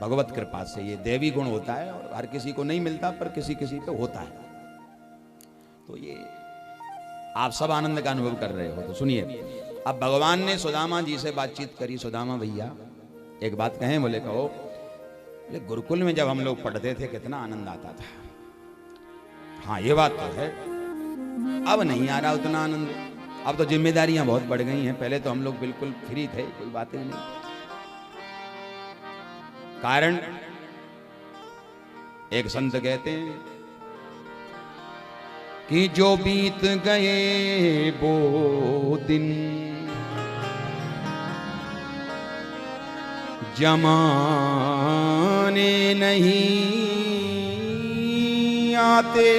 भगवत कृपा से ये दैवी गुण होता है और हर किसी को नहीं मिलता, पर किसी किसी पे होता है। तो ये आप सब आनंद का अनुभव कर रहे हो। तो सुनिए, अब भगवान ने सुदामा जी से बातचीत करी। सुदामा भैया एक बात कहें? बोले कहो। बोले गुरुकुल में जब हम लोग पढ़ते थे कितना आनंद आता था। हाँ ये बात तो है, अब नहीं आ रहा उतना आनंद। अब तो जिम्मेदारियां बहुत बढ़ गई हैं। पहले तो हम लोग बिल्कुल फ्री थे, कोई बात ही नहीं। कारण एक संत कहते हैं कि जो बीत गए वो दिन जमाने नहीं आते,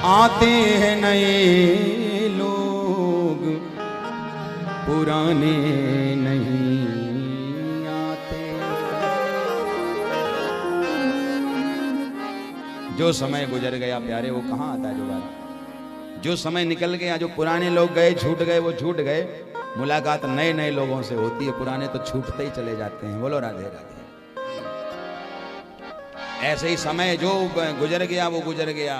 आते हैं नए लोग, पुराने नहीं आते। जो समय गुजर गया प्यारे वो कहाँ आता है दोबारा। जो समय निकल गया, जो पुराने लोग गए छूट गए वो छूट गए। मुलाकात नए नए लोगों से होती है, पुराने तो छूटते ही चले जाते हैं। बोलो राधे राधे। ऐसे ही समय जो गुजर गया वो गुजर गया।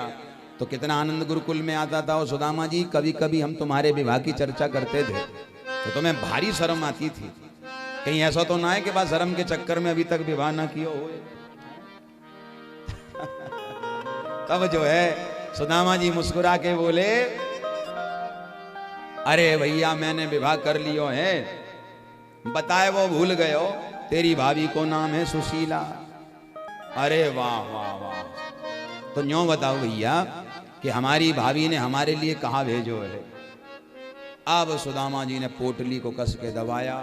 तो कितना आनंद गुरुकुल में आता था। और सुदामा जी कभी कभी हम तुम्हारे विवाह की चर्चा करते थे तो तुम्हें भारी शर्म आती थी। कहीं ऐसा तो ना है कि बस शर्म के चक्कर में अभी तक विवाह ना किया हो। तब जो है सुदामा जी मुस्कुरा के बोले, अरे भैया मैंने विवाह कर लियो है। बताए वो भूल गए हो, तेरी भाभी को नाम है सुशीला। अरे वाह वाह वाह। तो न्यों बताओ भैया कि हमारी भाभी ने हमारे लिए कहा भेजो है। अब सुदामा जी ने पोटली को कस के दबाया,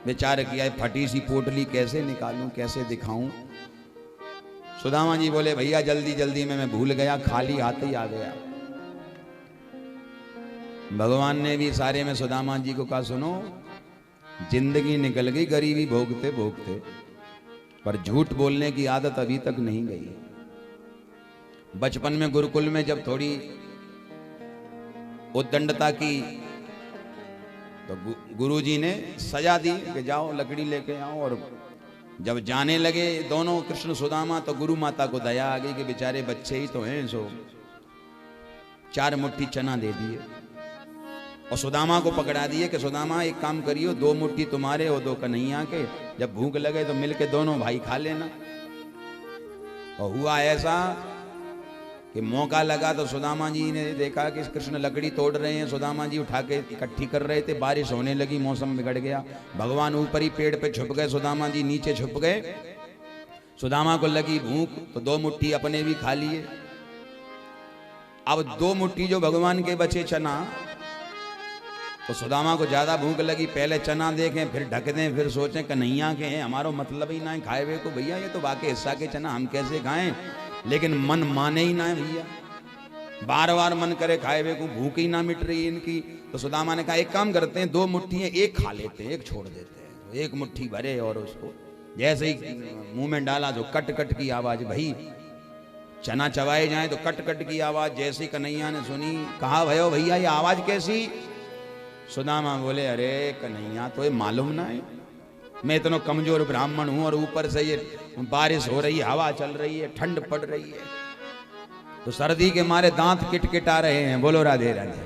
विचार किया फटी सी पोटली कैसे निकालूं, कैसे दिखाऊं। सुदामा जी बोले भैया जल्दी जल्दी में मैं भूल गया, खाली हाथ ही आ गया। भगवान ने भी सारे में सुदामा जी को कहा, सुनो जिंदगी निकल गई गरीबी भोगते भोगते, पर झूठ बोलने की आदत अभी तक नहीं गई। बचपन में गुरुकुल में जब थोड़ी उद्दंडता की तो गुरुजी ने सजा दी कि जाओ लकड़ी लेके आओ। और जब जाने लगे दोनों कृष्ण सुदामा तो गुरु माता को दया आ गई कि बेचारे बच्चे ही तो हैं। सो 4 मुट्ठी चना दे दिए और सुदामा को पकड़ा दिए कि सुदामा एक काम करियो, 2 मुट्ठी तुम्हारे और 2 कन्हैया के, जब भूख लगे तो मिलके दोनों भाई खा लेना। और हुआ ऐसा कि मौका लगा तो सुदामा जी ने देखा कि कृष्ण लकड़ी तोड़ रहे हैं, सुदामा जी उठा के इकट्ठी कर रहे थे। बारिश होने लगी, मौसम बिगड़ गया। भगवान ऊपर ही पेड़ पे छुप गए, सुदामा जी नीचे छुप गए। सुदामा को लगी भूख तो 2 मुट्ठी अपने भी खा लिए। अब 2 मुट्ठी जो भगवान के बचे चना, तो सुदामा को ज्यादा भूख लगी। पहले चना देखें, फिर ढक दें, फिर सोचें कन्हैया के हैं, हमारा मतलब ही ना है खाए हुए को। भैया ये तो बाकी हिस्सा के चना हम कैसे खाएं। लेकिन मन माने ही ना है भैया, बार बार मन करे खाए हुए को, भूख ही ना मिट रही इनकी। तो सुदामा ने कहा एक काम करते हैं, 2 मुट्ठी एक खा लेते हैं, एक छोड़ देते हैं। तो 1 मुट्ठी भरे और उसको जैसे ही मुंह में डाला तो कट कट की आवाज। भाई चना चबाए जाए तो कट कट की आवाज। जैसी कन्हैया ने सुनी, कहा भयो भैया ये आवाज कैसी। सुदामा बोले अरे कन्हैया तो ये मालूम ना है, मैं इतना कमजोर ब्राह्मण हूं और ऊपर से ये बारिश हो रही है, हवा चल रही है, ठंड पड़ रही है, तो सर्दी के मारे दांत किटकिटा रहे हैं। बोलो राधे राधे।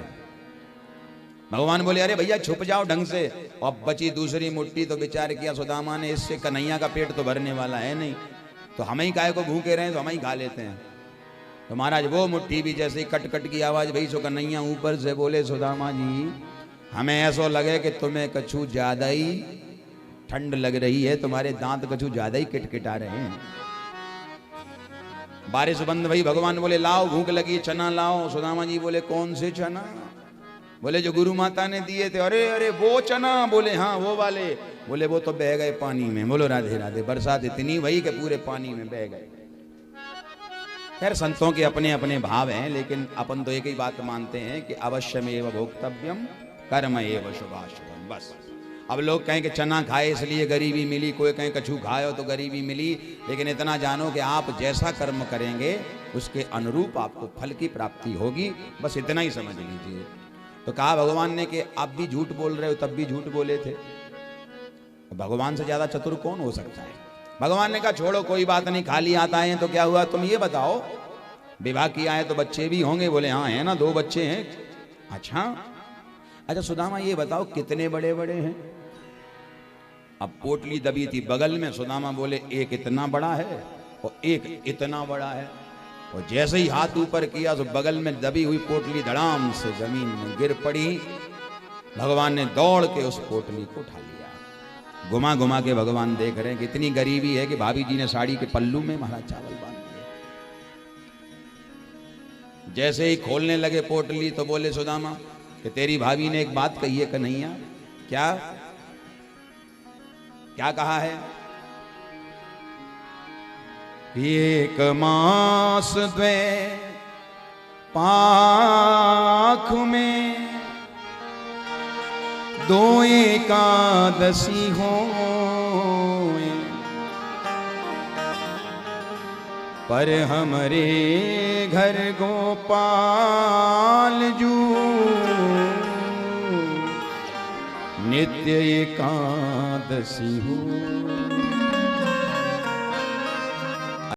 भगवान बोले अरे भैया छुप जाओ ढंग से। अब बची दूसरी मुट्ठी तो विचार किया सुदामा ने, इससे कन्हैया का पेट तो भरने वाला है नहीं, तो हम ही काय को भूखे रहे तो हम ही खा लेते हैं। तो महाराज वो मुट्ठी भी जैसे ही कट कट की आवाज भई, सो कन्हैया ऊपर से बोले सुदामा जी हमें ऐसा लगे कि तुम्हें कछु ज्यादा ही ठंड लग रही है, तुम्हारे दांत कछु ज्यादा ही किटकिटा रहे हैं। बारिश बंद भई। भगवान बोले लाओ भूख लगी, चना लाओ। सुदामा जी बोले कौन से चना। बोले जो गुरु माता ने दिए थे। अरे अरे वो चना। बोले हाँ वो वाले। बोले वो तो बह गए पानी में। बोलो राधे राधे। बरसात इतनी भई कि पूरे पानी में बह गए। खैर संतों के अपने अपने भाव हैं, लेकिन अपन तो एक ही बात मानते हैं कि अवश्यमेव भोक्तव्यम कर्म एव शुभाशुभम। बस अब लोग कहें कि चना खाए इसलिए गरीबी मिली, कोई कहें कछु खाए तो गरीबी मिली, लेकिन इतना जानो कि आप जैसा कर्म करेंगे उसके अनुरूप आपको फल की प्राप्ति होगी। बस इतना ही समझ लीजिए। तो कहा भगवान ने कि आप भी झूठ बोल रहे हो, तब भी झूठ बोले थे। भगवान से ज्यादा चतुर कौन हो सकता है? भगवान ने कहा छोड़ो कोई बात नहीं, खाली हाथ आए हैं तो क्या हुआ, तुम ये बताओ विवाह किया है तो बच्चे भी होंगे? बोले हाँ है ना, 2 बच्चे हैं। अच्छा सुदामा ये बताओ कितने बड़े बड़े हैं? अब पोटली दबी थी बगल में, सुदामा बोले एक इतना बड़ा है और एक इतना बड़ा है। और जैसे ही हाथ ऊपर किया तो बगल में दबी हुई पोटली धड़ाम से जमीन में गिर पड़ी। भगवान ने दौड़ के उस पोटली को उठा लिया। घुमा घुमा के भगवान देख रहे हैं कि इतनी गरीबी है कि भाभी जी ने साड़ी के पल्लू में महाराज चावल बांध दिए। जैसे ही खोलने लगे पोटली तो बोले सुदामा कि तेरी भाभी ने एक बात कही है कन्हैया। क्या क्या कहा है? एक मास द्वे पाख में 2 एकादशी हो, पर हमरे घर गोपाल जू नित्य एकादशी हो।